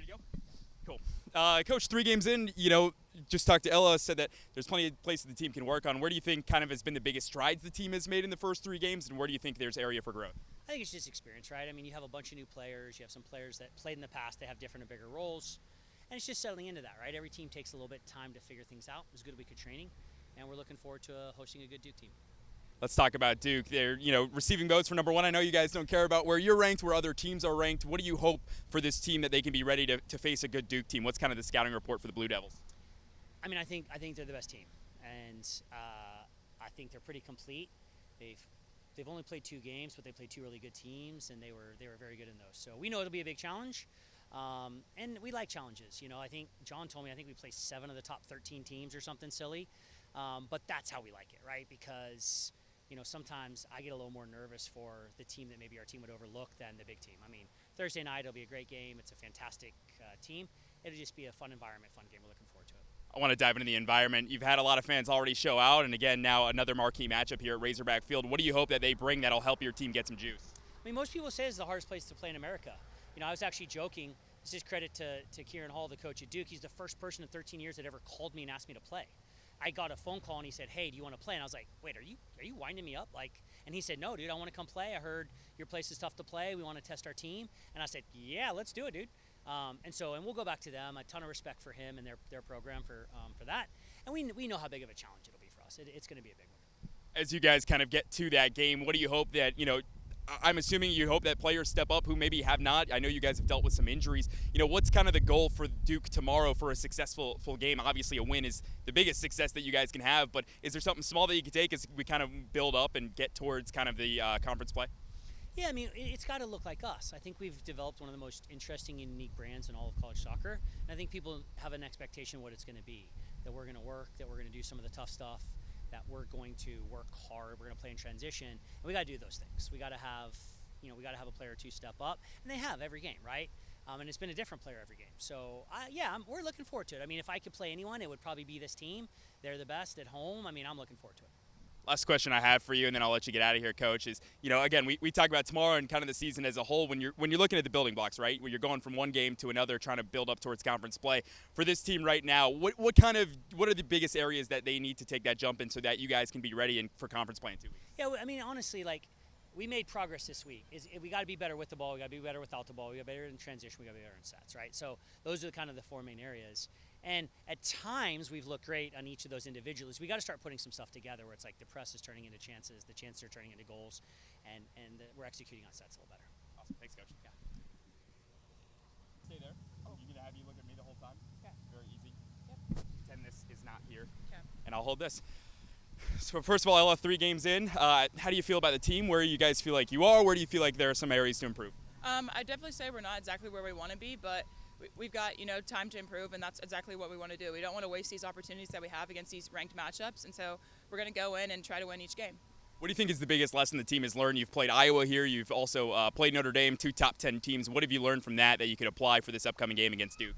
Ready to go? Cool. Coach, 3 games in, just talked to Ella, said that there's plenty of places the team can work on. Where do you think kind of has been the biggest strides the team has made in the first 3 games, and where do you think there's area for growth? I think it's just experience, right? I mean, you have a bunch of new players. You have some players that played in the past. They have different and bigger roles. And it's just settling into that, right? Every team takes a little bit of time to figure things out. It was a good week of training, and we're looking forward to hosting a good Duke team. Let's talk about Duke. They're, receiving votes for number 1. I know you guys don't care about where you're ranked, where other teams are ranked. What do you hope for this team that they can be ready to face a good Duke team? What's kind of the scouting report for the Blue Devils? I mean, I think they're the best team, and I think they're pretty complete. They've only played 2 games, but they played 2 really good teams, and they were very good in those. So we know it'll be a big challenge, and we like challenges. I think John told me we play 7 of the top 13 teams or something silly, but that's how we like it, right? Because sometimes I get a little more nervous for the team that maybe our team would overlook than the big team. I mean, Thursday night it'll be a great game. It's a fantastic team. It'll just be a fun environment, fun game. We're looking forward to it. I want to dive into the environment. You've had a lot of fans already show out, and again, now another marquee matchup here at Razorback Field. What do you hope that they bring that'll help your team get some juice? I mean, most people say it's the hardest place to play in America. I was actually joking. This is credit to Kieran Hall, the coach at Duke. He's the first person in 13 years that ever called me and asked me to play. I got a phone call and he said, "Hey, do you want to play?" And I was like, "Wait, are you winding me up?" And he said, "No, dude, I want to come play. I heard your place is tough to play. We want to test our team." And I said, "Yeah, let's do it, dude." And we'll go back to them. A ton of respect for him and their program for that. And we know how big of a challenge it'll be for us. It's going to be a big one. As you guys kind of get to that game, what do you hope that, I'm assuming you hope that players step up who maybe have not. I know you guys have dealt with some injuries. What's kind of the goal for Duke tomorrow for a successful full game? Obviously, a win is the biggest success that you guys can have, but is there something small that you can take as we kind of build up and get towards kind of the conference play? Yeah, I mean, it's got to look like us. I think we've developed one of the most interesting and unique brands in all of college soccer, and I think people have an expectation of what it's going to be, that we're going to work, that we're going to do some of the tough stuff, that we're going to work hard, we're going to play in transition, and we got to do those things. We got to have, a player or 2 step up, and they have every game, right? And it's been a different player every game. So, we're looking forward to it. I mean, if I could play anyone, it would probably be this team. They're the best at home. I mean, I'm looking forward to it. Last question I have for you, and then I'll let you get out of here, Coach, is, again, we talk about tomorrow and kind of the season as a whole when you're looking at the building blocks, right? When you're going from one game to another, trying to build up towards conference play. For this team right now, what are the biggest areas that they need to take that jump in so that you guys can be ready for conference play in 2 weeks? Yeah, I mean, honestly, we made progress this week. We got to be better with the ball. We got to be better without the ball. We got to be better in transition. We got to be better in sets, right? So those are kind of the 4 main areas. And at times we've looked great on each of those individually. We got to start putting some stuff together where it's like the press is turning into chances, the chances are turning into goals, and we're executing on sets a little better. Awesome. Thanks, Coach. Yeah. Stay there. Oh. You gonna have you look at me the whole time? Okay. Very easy. Yep. Pretend this is not here. Okay. And I'll hold this. So first of all, I left 3 games in. How do you feel about the team? Where do you guys feel like you are? Where do you feel like there are some areas to improve? I definitely say we're not exactly where we want to be, but we've got time to improve, and that's exactly what we want to do. We don't want to waste these opportunities that we have against these ranked matchups, and so we're going to go in and try to win each game. What do you think is the biggest lesson the team has learned? You've played Iowa here. You've also played Notre Dame, 2 top 10 teams. What have you learned from that you could apply for this upcoming game against Duke?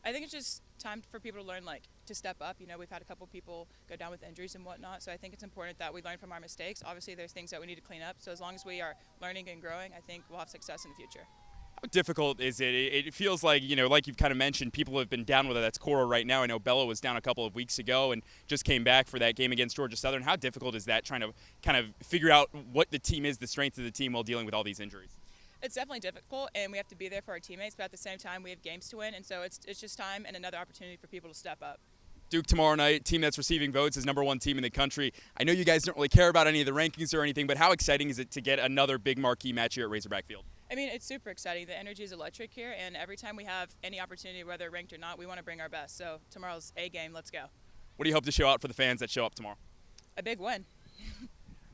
I think it's just time for people to learn, to step up. We've had a couple people go down with injuries and whatnot, so I think it's important that we learn from our mistakes. Obviously, there's things that we need to clean up, so as long as we are learning and growing, I think we'll have success in the future. How difficult is it? It feels like, like you've kind of mentioned, people have been down, whether that's Cora right now. I know Bella was down a couple of weeks ago and just came back for that game against Georgia Southern. How difficult is that, trying to kind of figure out what the team is, the strength of the team, while dealing with all these injuries? It's definitely difficult, and we have to be there for our teammates, but at the same time, we have games to win, and so it's just time and another opportunity for people to step up. Duke tomorrow night, team that's receiving votes is number 1 team in the country. I know you guys don't really care about any of the rankings or anything, but how exciting is it to get another big marquee match here at Razorback Field? I mean, it's super exciting. The energy is electric here, and every time we have any opportunity, whether ranked or not, we want to bring our best. So tomorrow's A game. Let's go. What do you hope to show out for the fans that show up tomorrow? A big win.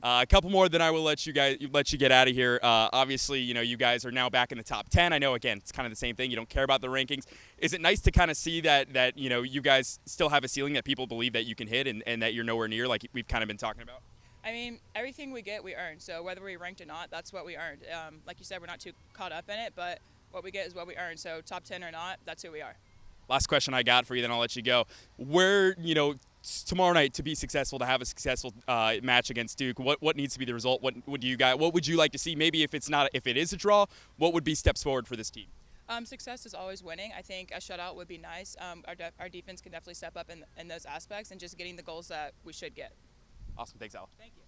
A couple more, then I will let you get out of here. Obviously, you guys are now back in the top 10. I know, again, it's kind of the same thing. You don't care about the rankings. Is it nice to kind of see that you guys still have a ceiling that people believe that you can hit and that you're nowhere near, like we've kind of been talking about? I mean, everything we get, we earn. So whether we ranked or not, that's what we earned. Like you said, we're not too caught up in it, but what we get is what we earn. So top 10 or not, that's who we are. Last question I got for you, then I'll let you go. Where, tomorrow night, to be successful, to have a successful match against Duke, what needs to be the result? What would you like to see? Maybe if it is a draw, what would be steps forward for this team? Success is always winning. I think a shutout would be nice. Our defense can definitely step up in those aspects and just getting the goals that we should get. Awesome. Thanks, Al. Thank you.